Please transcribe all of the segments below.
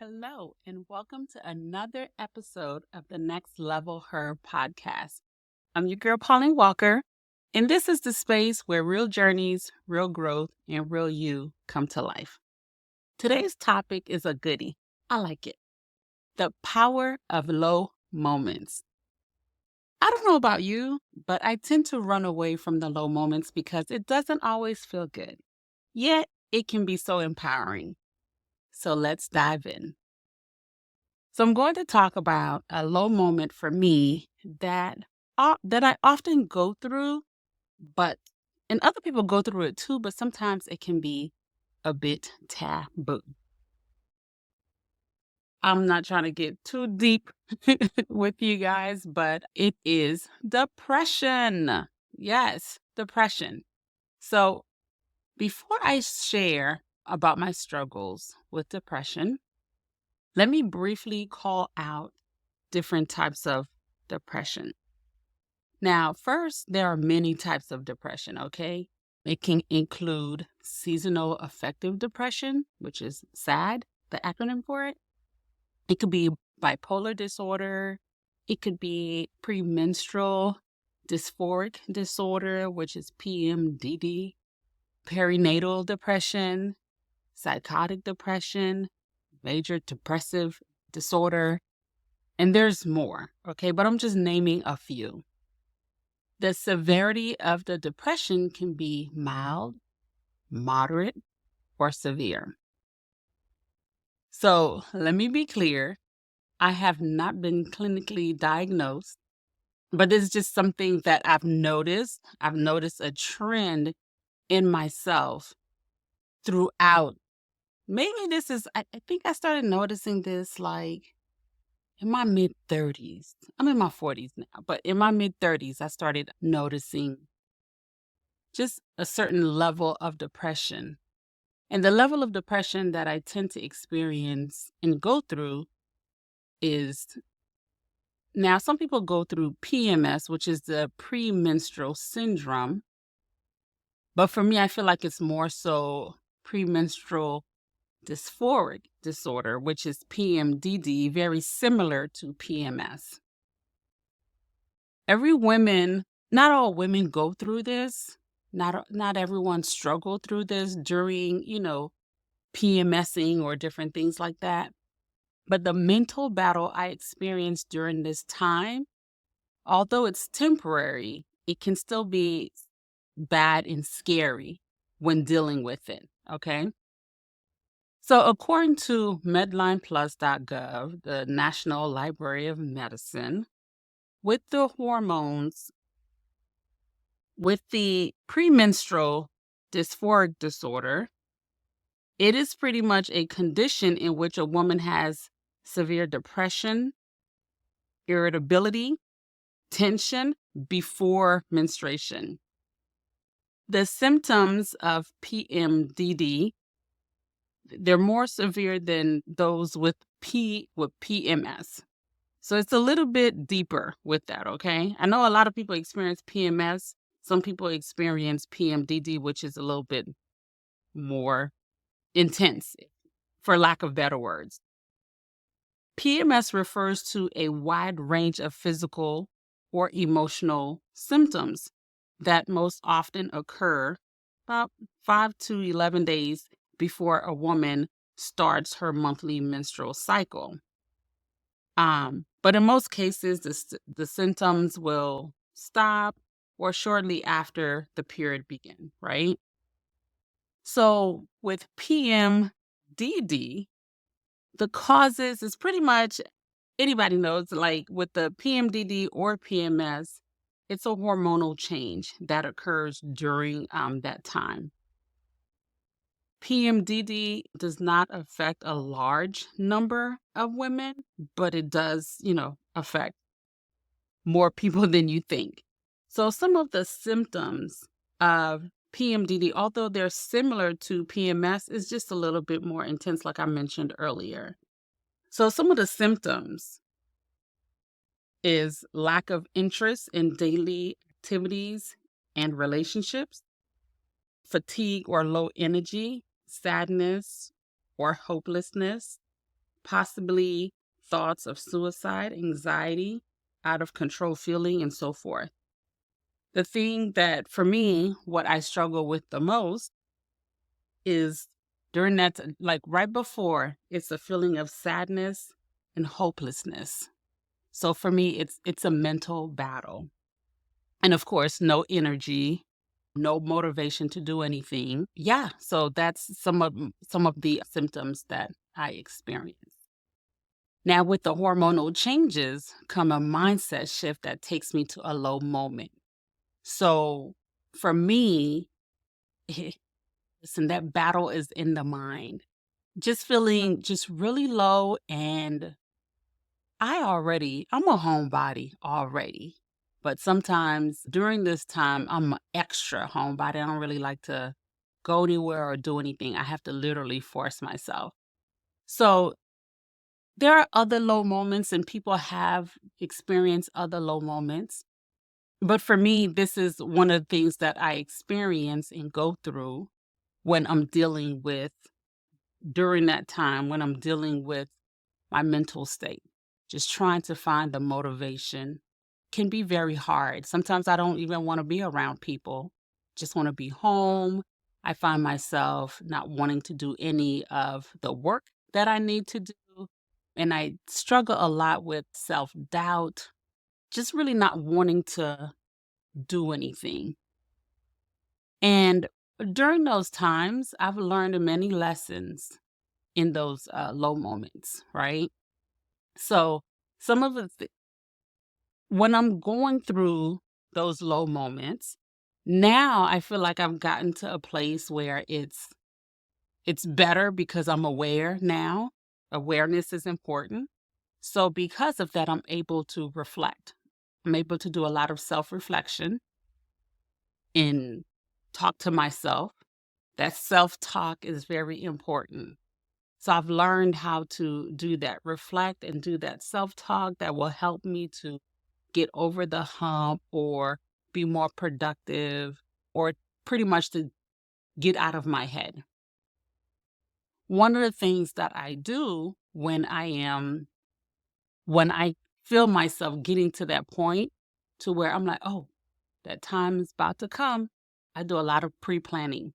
Hello, and welcome to another episode of the Next Level Her podcast. I'm your girl, Pauline Walker, and this is the space where real journeys, real growth, and real you come to life. Today's topic is a goodie. I like it. The power of low moments. I don't know about you, but I tend to run away from the low moments because it doesn't always feel good. Yet, it can be so empowering. So let's dive in. So I'm going to talk about a low moment for me that I often go through, but and other people go through it too, but sometimes it can be a bit taboo. I'm not trying to get too deep with you guys, but it is depression. Yes, depression. So before I share about my struggles with depression, let me briefly call out different types of depression. Now, first, there are many types of depression, okay? It can include seasonal affective depression, which is SAD, the acronym for it. It could be bipolar disorder. It could be premenstrual dysphoric disorder, which is PMDD, perinatal depression, psychotic depression, major depressive disorder, and there's more, okay? But I'm just naming a few. The severity of the depression can be mild, moderate, or severe. So let me be clear. I have not been clinically diagnosed, but this is just something that I've noticed. I've noticed a trend in myself throughout. Maybe I think I started noticing this like in my mid 30s. I'm in my 40s now, but in my mid 30s, I started noticing just a certain level of depression. And the level of depression that I tend to experience and go through is now some people go through PMS, which is the premenstrual syndrome. But for me, I feel like it's more so premenstrual dysphoric disorder, which is PMDD, very similar to PMS. Not all women go through this. Not everyone struggle through this during, PMSing or different things like that. But the mental battle I experienced during this time, although it's temporary, it can still be bad and scary when dealing with it. Okay. So, according to MedlinePlus.gov, the National Library of Medicine, with the hormones, with the premenstrual dysphoric disorder, it is pretty much a condition in which a woman has severe depression, irritability, tension before menstruation. The symptoms of PMDD, they're more severe than those with PMS. So it's a little bit deeper with that, okay? I know a lot of people experience PMS. Some people experience PMDD, which is a little bit more intense, for lack of better words. PMS refers to a wide range of physical or emotional symptoms that most often occur about 5 to 11 days before a woman starts her monthly menstrual cycle. But in most cases, the symptoms will stop or shortly after the period begin, right? So with PMDD, the causes is pretty much anybody knows, like with the PMDD or PMS, it's a hormonal change that occurs during that time. PMDD does not affect a large number of women, but it does, affect more people than you think. So some of the symptoms of PMDD, although they're similar to PMS, is just a little bit more intense, like I mentioned earlier. So some of the symptoms is lack of interest in daily activities and relationships, fatigue or low energy, sadness or hopelessness, possibly thoughts of suicide, anxiety, out of control feeling, and so forth. The thing that for me, what I struggle with the most is during like right before, it's a feeling of sadness and hopelessness. So for me, it's a mental battle. And of course, no energy, no motivation to do anything. Yeah, so that's some of the symptoms that I experience. Now, with the hormonal changes come a mindset shift that takes me to a low moment. So for me, listen, that battle is in the mind. Just feeling just really low, and I'm a homebody already. But sometimes during this time, I'm an extra homebody. I don't really like to go anywhere or do anything. I have to literally force myself. So there are other low moments, and people have experienced other low moments. But for me, this is one of the things that I experience and go through when I'm dealing with during that time when I'm dealing with my mental state. Just trying to find the motivation can be very hard. Sometimes I don't even want to be around people, just want to be home. I find myself not wanting to do any of the work that I need to do. And I struggle a lot with self doubt, just really not wanting to do anything. And during those times, I've learned many lessons in those low moments, right? So, some of when I'm going through those low moments, now I feel like I've gotten to a place where it's better because I'm aware now. Awareness is important. So because of that, I'm able to reflect. I'm able to do a lot of self-reflection and talk to myself. That self-talk is very important. So I've learned how to do that, reflect and do that self-talk that will help me to get over the hump or be more productive or pretty much to get out of my head. One of the things that I do when I feel myself getting to that point to where I'm like, "Oh, that time is about to come." I do a lot of pre-planning.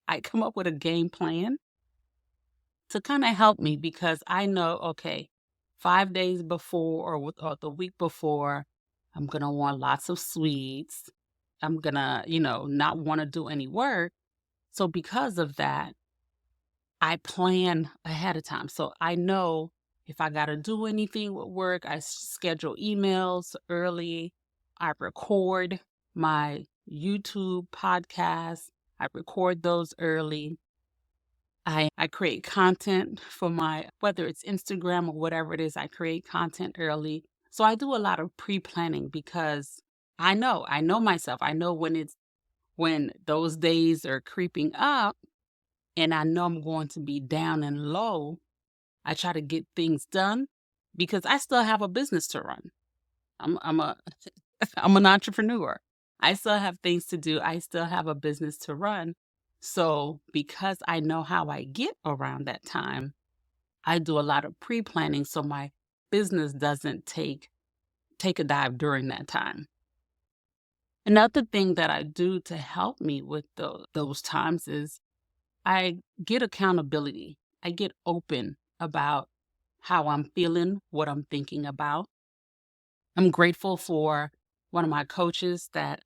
I come up with a game plan to kinda help me because I know, okay, 5 days before or the week before, I'm gonna want lots of sweets. I'm gonna, not wanna do any work. So because of that, I plan ahead of time. So I know if I gotta do anything with work, I schedule emails early. I record my YouTube podcast. I record those early. I create content for my whether it's Instagram or whatever it is, I create content early. So I do a lot of pre-planning because I know myself. I know when those days are creeping up and I know I'm going to be down and low, I try to get things done because I still have a business to run. I'm a I'm an entrepreneur. I still have things to do. I still have a business to run. So, because I know how I get around that time, I do a lot of pre-planning so my business doesn't take a dive during that time. Another thing that I do to help me with those times is I get accountability. I get open about how I'm feeling, what I'm thinking about. I'm grateful for one of my coaches that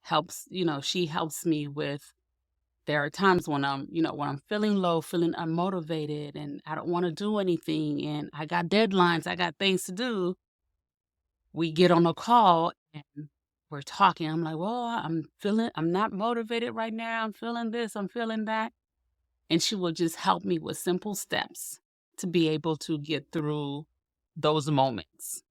she helps me with. There are times when I'm feeling low, feeling unmotivated, and I don't want to do anything, and I got deadlines, I got things to do. We get on a call and we're talking. I'm like, well, I'm not motivated right now. I'm feeling this, I'm feeling that. And she will just help me with simple steps to be able to get through those moments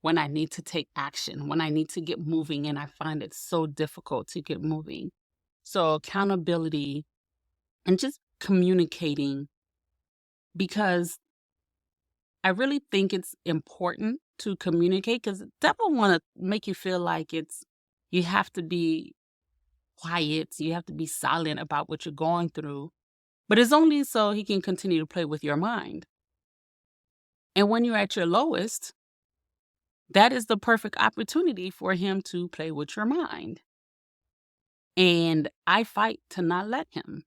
when I need to take action, when I need to get moving, and I find it so difficult to get moving. So, accountability and just communicating because I really think it's important to communicate because devil want to make you feel like you have to be quiet, you have to be silent about what you're going through. But it's only so he can continue to play with your mind. And when you're at your lowest, that is the perfect opportunity for him to play with your mind. And I fight to not let him.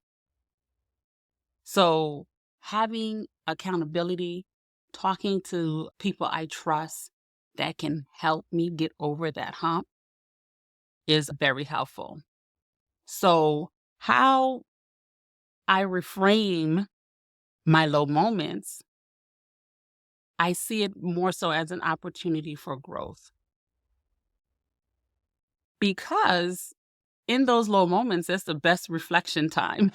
So having accountability, talking to people I trust that can help me get over that hump is very helpful. So how I reframe my low moments, I see it more so as an opportunity for growth. Because in those low moments, that's the best reflection time.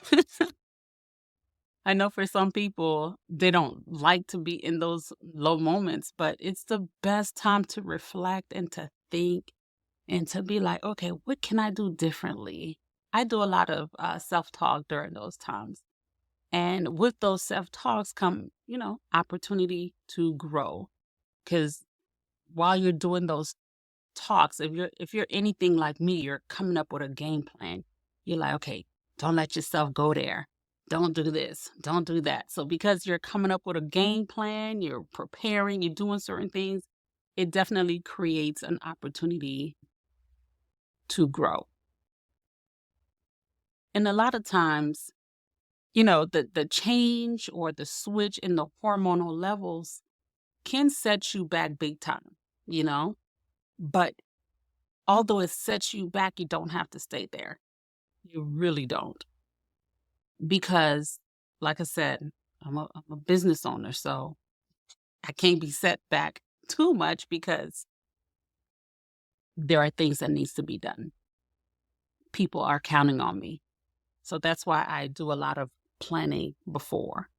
I know for some people, they don't like to be in those low moments, but it's the best time to reflect and to think and to be like, okay, what can I do differently? I do a lot of self talk during those times. And with those self talks come, opportunity to grow. Because while you're doing those talks, if you're anything like me, you're coming up with a game plan. You're like, okay, don't let yourself go there. Don't do this. Don't do that. So because you're coming up with a game plan, you're preparing, you're doing certain things, it definitely creates an opportunity to grow. And a lot of times, the change or the switch in the hormonal levels can set you back big time, you know? But although it sets you back, you don't have to stay there. You really don't. Because, like I said, I'm a business owner, so I can't be set back too much because there are things that needs to be done. People are counting on me. So that's why I do a lot of planning before.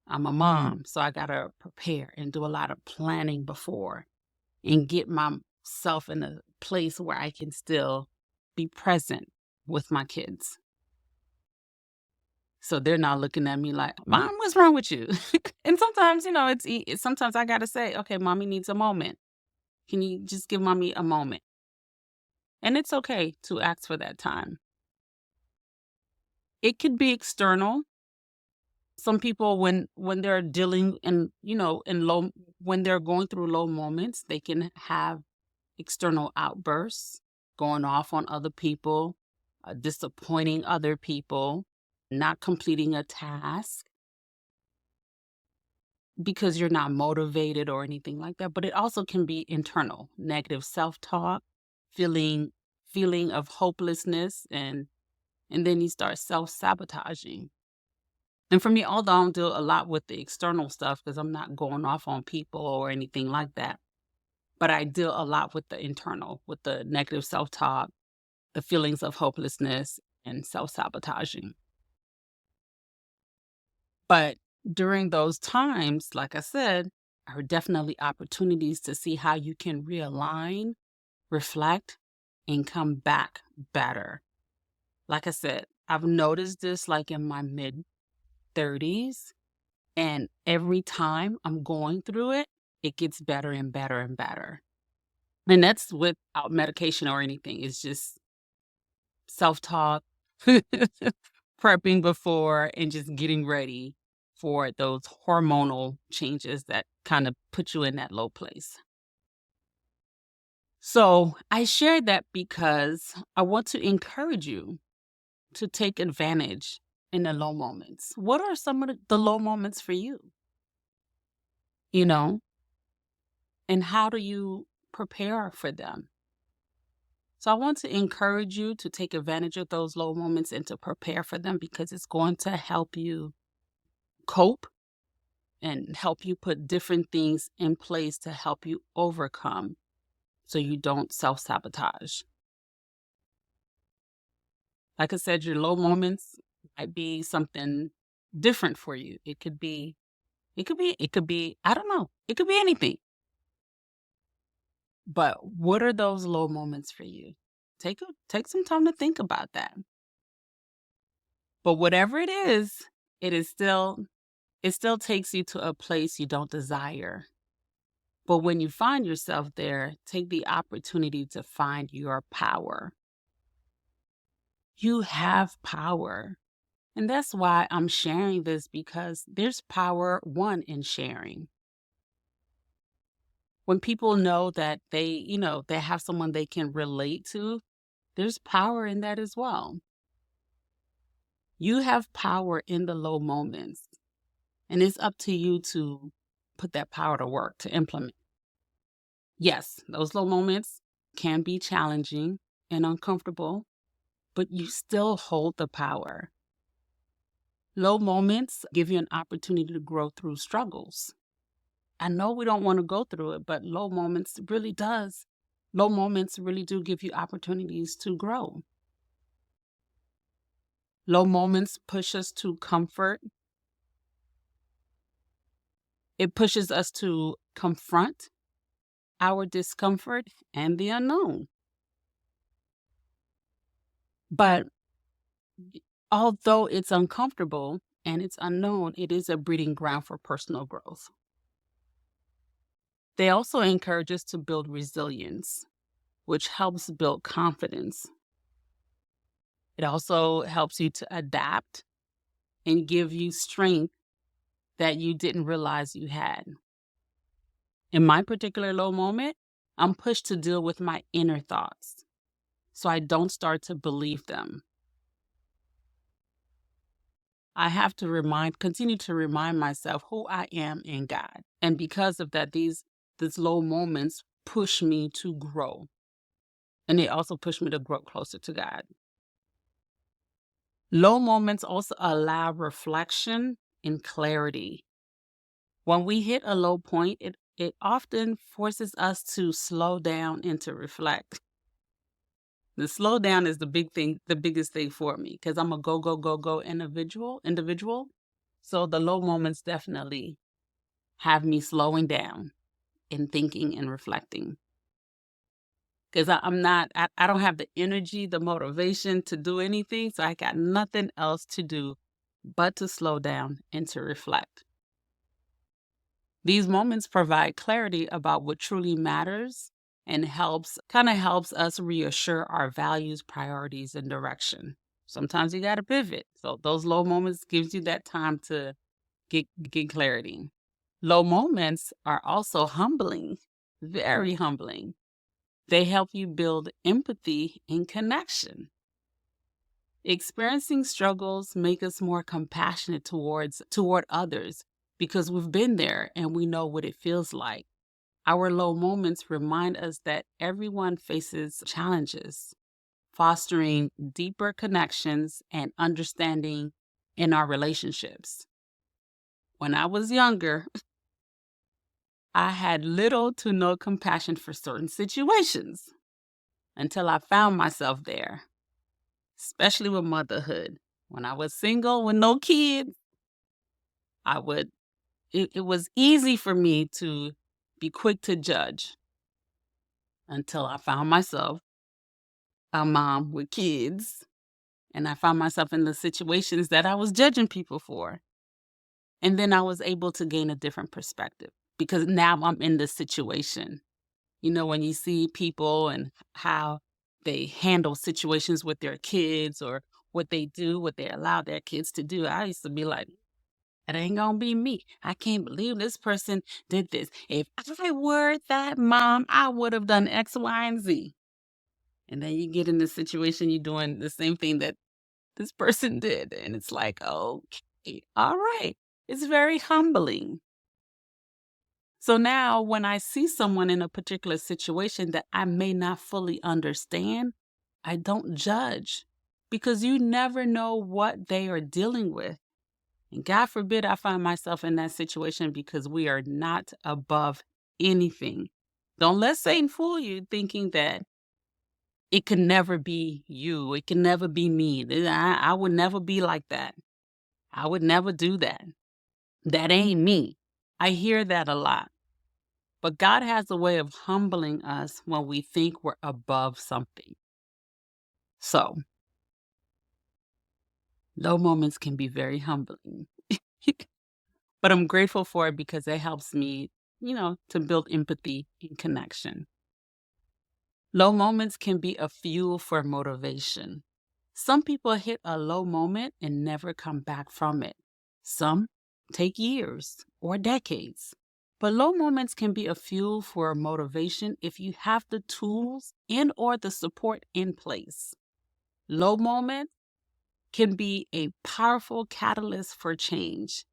I'm a mom, so I got to prepare and do a lot of planning before and get myself in a place where I can still be present with my kids. So they're not looking at me like, Mom, what's wrong with you? And sometimes, sometimes I got to say, okay, mommy needs a moment. Can you just give mommy a moment? And it's okay to ask for that time. It could be external. Some people, when they're dealing in low, when they're going through low moments, they can have external outbursts, going off on other people, disappointing other people, not completing a task because you're not motivated or anything like that. But it also can be internal, negative self-talk, feeling feeling of hopelessness, and then you start self-sabotaging. And for me, although I don't deal a lot with the external stuff because I'm not going off on people or anything like that, but I deal a lot with the internal, with the negative self-talk, the feelings of hopelessness and self-sabotaging. But during those times, like I said, are definitely opportunities to see how you can realign, reflect, and come back better. Like I said, I've noticed this like in my mid 30s, and every time I'm going through it, it gets better and better and better. And that's without medication or anything. It's just self-talk, prepping before, and just getting ready for those hormonal changes that kind of put you in that low place. So I shared that because I want to encourage you to take advantage in the low moments. What are some of the low moments for you? You know, and how do you prepare for them? So I want to encourage you to take advantage of those low moments and to prepare for them because it's going to help you cope and help you put different things in place to help you overcome so you don't self sabotage. Like I said, your low moments might be something different for you. It could be, I don't know, it could be anything. But what are those low moments for you? Take some time to think about that. But whatever it is still it still takes you to a place you don't desire. But when you find yourself there, take the opportunity to find your power. You have power. And that's why I'm sharing this because there's power, one, in sharing. When people know that they have someone they can relate to, there's power in that as well. You have power in the low moments, and it's up to you to put that power to work, to implement. Yes, those low moments can be challenging and uncomfortable, but you still hold the power. Low moments give you an opportunity to grow through struggles. I know we don't want to go through it, but low moments really do give you opportunities to grow. Low moments push us to comfort. It pushes us to confront our discomfort and the unknown. But although it's uncomfortable and it's unknown, it is a breeding ground for personal growth. They also encourage us to build resilience, which helps build confidence. It also helps you to adapt and give you strength that you didn't realize you had. In my particular low moment, I'm pushed to deal with my inner thoughts so I don't start to believe them. I have to continue to remind myself who I am in God. And because of that, these low moments push me to grow. And they also push me to grow closer to God. Low moments also allow reflection and clarity. When we hit a low point, it often forces us to slow down and to reflect. The slow down is the biggest thing for me because I'm a go, go, go, go individual. So the low moments definitely have me slowing down and thinking and reflecting. Because I don't have the energy, the motivation to do anything. So I got nothing else to do but to slow down and to reflect. These moments provide clarity about what truly matters and helps us reassure our values, priorities, and direction. Sometimes you got to pivot. So those low moments gives you that time to get clarity. Low moments are also humbling, very humbling. They help you build empathy and connection. Experiencing struggles make us more compassionate toward others because we've been there and we know what it feels like. Our low moments remind us that everyone faces challenges, fostering deeper connections and understanding in our relationships. When I was younger, I had little to no compassion for certain situations until I found myself there, especially with motherhood. When I was single with no kids, I would it was easy for me to be quick to judge until I found myself a mom with kids and I found myself in the situations that I was judging people for. And then I was able to gain a different perspective because now I'm in the situation. When you see people and how they handle situations with their kids or what they do, what they allow their kids to do, I used to be like, it ain't gonna be me. I can't believe this person did this. If I were that mom, I would have done X, Y, and Z. And then you get in this situation, you're doing the same thing that this person did. And it's like, okay, all right. It's very humbling. So now when I see someone in a particular situation that I may not fully understand, I don't judge because you never know what they are dealing with. And God forbid I find myself in that situation because we are not above anything. Don't let Satan fool you thinking that it can never be you. It can never be me. I would never be like that. I would never do that. That ain't me. I hear that a lot. But God has a way of humbling us when we think we're above something. So, low moments can be very humbling. But I'm grateful for it because it helps me, to build empathy and connection. Low moments can be a fuel for motivation. Some people hit a low moment and never come back from it. Some take years or decades. But low moments can be a fuel for motivation if you have the tools and or the support in place. Low moments can be a powerful catalyst for change.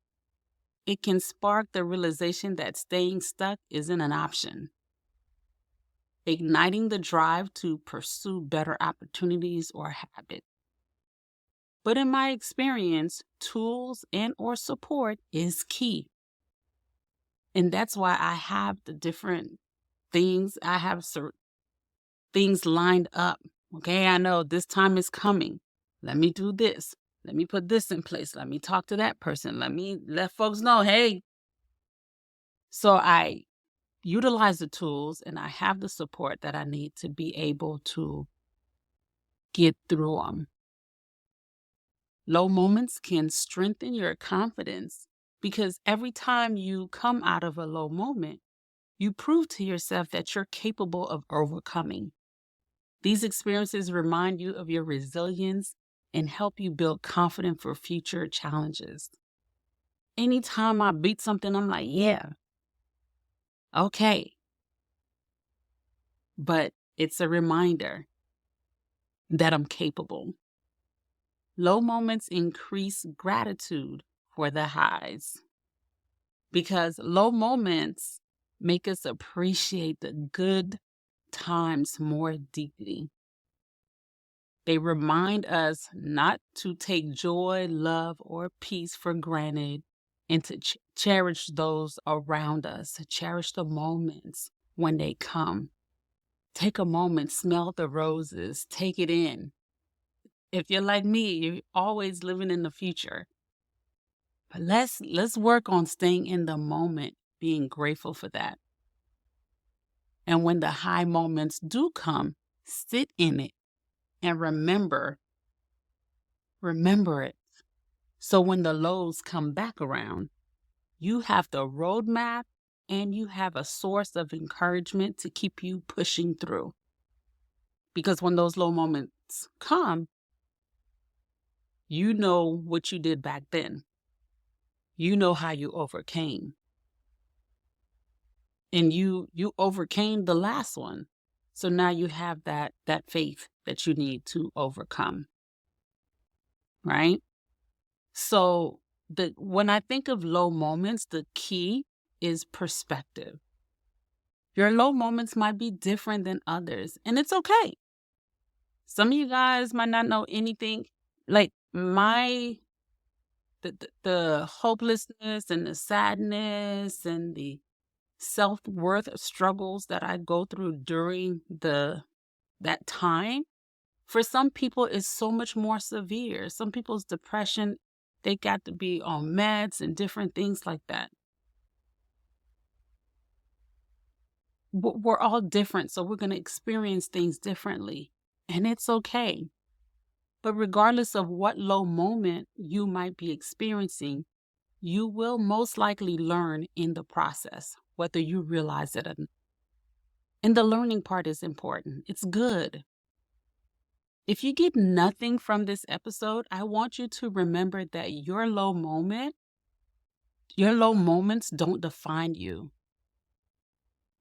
It can spark the realization that staying stuck isn't an option, igniting the drive to pursue better opportunities or habits. But in my experience, tools and or support is key. And that's why I have the different things. I have things lined up. Okay, I know this time is coming. Let me do this. Let me put this in place. Let me talk to that person. Let me let folks know, hey. So I utilize the tools and I have the support that I need to be able to get through them. Low moments can strengthen your confidence because every time you come out of a low moment, you prove to yourself that you're capable of overcoming. These experiences remind you of your resilience and help you build confidence for future challenges. Anytime I beat something, I'm like, yeah, okay. But it's a reminder that I'm capable. Low moments increase gratitude for the highs because low moments make us appreciate the good times more deeply. They remind us not to take joy, love, or peace for granted and to cherish those around us, to cherish the moments when they come. Take a moment, smell the roses, take it in. If you're like me, you're always living in the future. But let's work on staying in the moment, being grateful for that. And when the high moments do come, sit in it and remember it. So when the lows come back around, you have the roadmap and you have a source of encouragement to keep you pushing through. Because when those low moments come, you know what you did back then. You know how you overcame. And you overcame the last one. So now you have that faith that you need to overcome. Right? So when I think of low moments, the key is perspective. Your low moments might be different than others, and it's okay. Some of you guys might not know anything. Like the hopelessness and the sadness and the self-worth struggles that I go through during that time, for some people is so much more severe. Some people's depression, they got to be on meds and different things like that. We're all different, so we're going to experience things differently, and it's okay. But regardless of what low moment you might be experiencing, you will most likely learn in the process, whether you realize it or not. And the learning part is important. It's good. If you get nothing from this episode, I want you to remember that your low moments don't define you,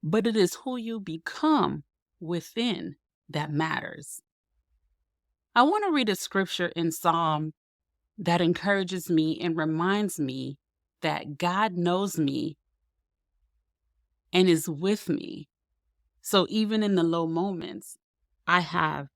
but it is who you become within that matters. I want to read a scripture in Psalm that encourages me and reminds me that God knows me and is with me. So even in the low moments, I have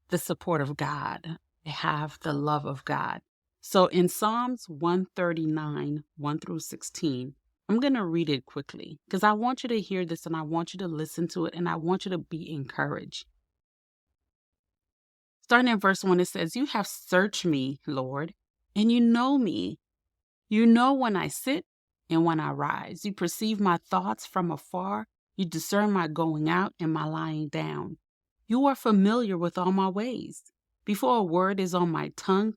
the support of God. I have the love of God. So in Psalms 139, 1 through 16, I'm going to read it quickly because I want you to hear this and I want you to listen to it and I want you to be encouraged. Starting in verse 1, it says, "You have searched me, Lord, and you know me. You know when I sit and when I rise. You perceive my thoughts from afar. You discern my going out and my lying down. You are familiar with all my ways. Before a word is on my tongue,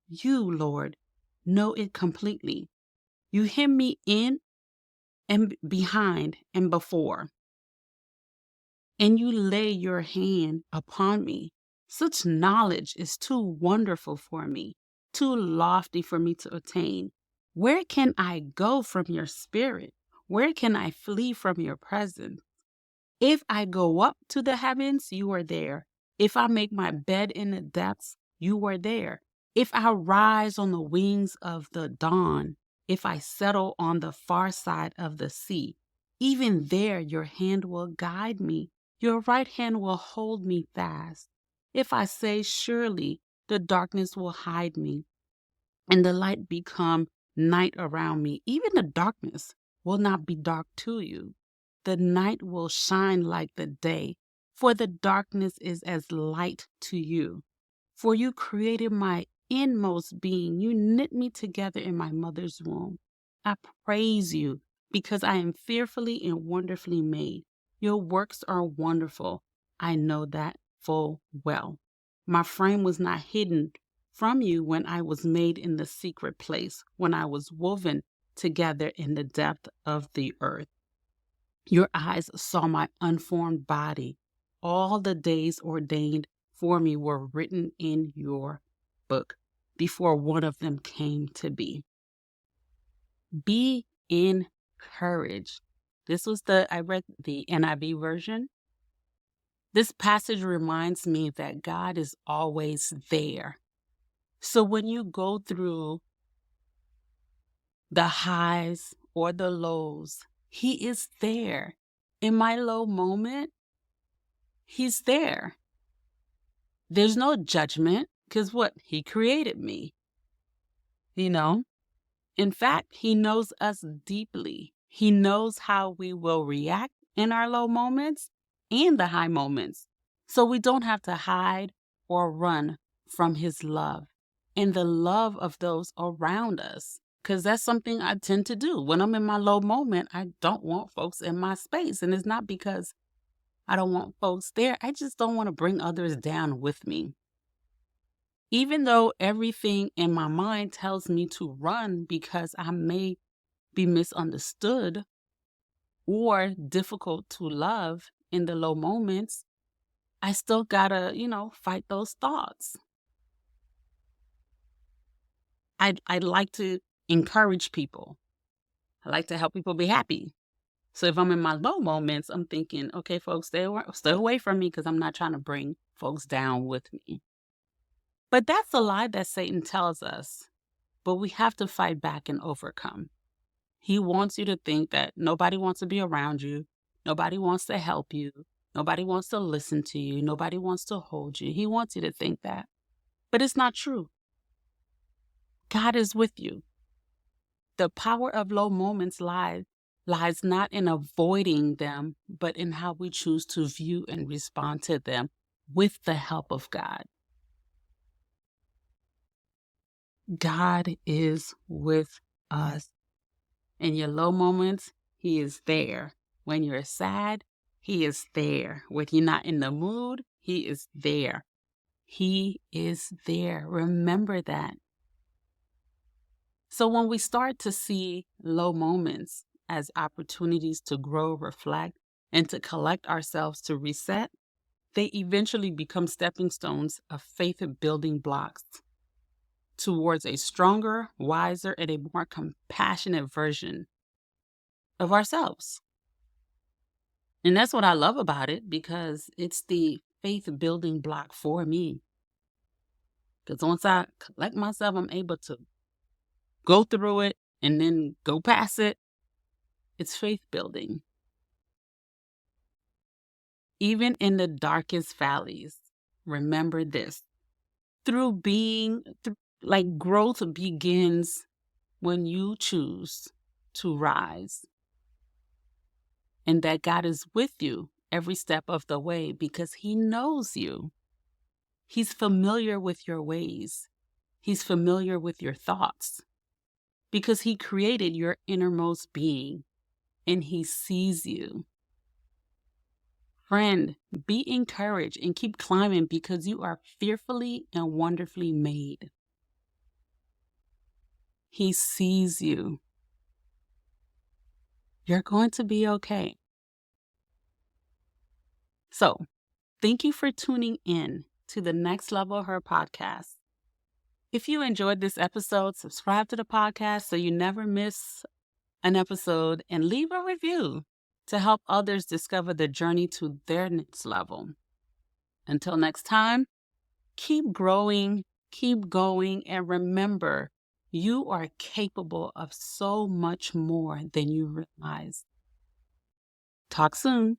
you, Lord, know it completely. You hem me in and behind and before, and you lay your hand upon me. Such knowledge is too wonderful for me, too lofty for me to attain. Where can I go from your spirit? Where can I flee from your presence? If I go up to the heavens, you are there. If I make my bed in the depths, you are there. If I rise on the wings of the dawn, if I settle on the far side of the sea, even there your hand will guide me. Your right hand will hold me fast. If I say, surely the darkness will hide me, and the light become night around me, even the darkness will not be dark to you. The night will shine like the day, for the darkness is as light to you. For you created my inmost being. You knit me together in my mother's womb. I praise you because I am fearfully and wonderfully made. Your works are wonderful. I know that full well. My frame was not hidden from you when I was made in the secret place, when I was woven together in the depth of the earth. Your eyes saw my unformed body. All the days ordained for me were written in your book before one of them came to be. Be encouraged. I read the NIV version. This passage reminds me that God is always there. So when you go through the highs or the lows, He is there. In my low moment, He's there. There's no judgment because what? He created me. In fact, He knows us deeply. He knows how we will react in our low moments and the high moments. So we don't have to hide or run from His love and the love of those around us. Because that's something I tend to do. When I'm in my low moment, I don't want folks in my space. And it's not because I don't want folks there. I just don't want to bring others down with me. Even though everything in my mind tells me to run because I may be misunderstood or difficult to love in the low moments, I still gotta, fight those thoughts. I like to encourage people. I like to help people be happy. So if I'm in my low moments, I'm thinking, okay, folks, stay away from me because I'm not trying to bring folks down with me. But that's a lie that Satan tells us. But we have to fight back and overcome. He wants you to think that nobody wants to be around you. Nobody wants to help you. Nobody wants to listen to you. Nobody wants to hold you. He wants you to think that. But it's not true. God is with you. The power of low moments lies not in avoiding them, but in how we choose to view and respond to them with the help of God. God is with us. In your low moments, He is there. When you're sad, He is there. When you're not in the mood, He is there. He is there. Remember that. So when we start to see low moments as opportunities to grow, reflect, and to collect ourselves to reset, they eventually become stepping stones of faith-building blocks towards a stronger, wiser, and a more compassionate version of ourselves. And that's what I love about it, because it's the faith-building block for me. Because once I collect myself, I'm able to go through it and then go past it. It's faith building. Even in the darkest valleys, remember this. Growth begins when you choose to rise. And that God is with you every step of the way because He knows you. He's familiar with your ways. He's familiar with your thoughts because He created your innermost being and He sees you. Friend, be encouraged and keep climbing because you are fearfully and wonderfully made. He sees you. You're going to be okay. So, thank you for tuning in to the Next Level Her podcast. If you enjoyed this episode, subscribe to the podcast so you never miss an episode and leave a review to help others discover the journey to their next level. Until next time, keep growing, keep going, and remember, you are capable of so much more than you realize. Talk soon.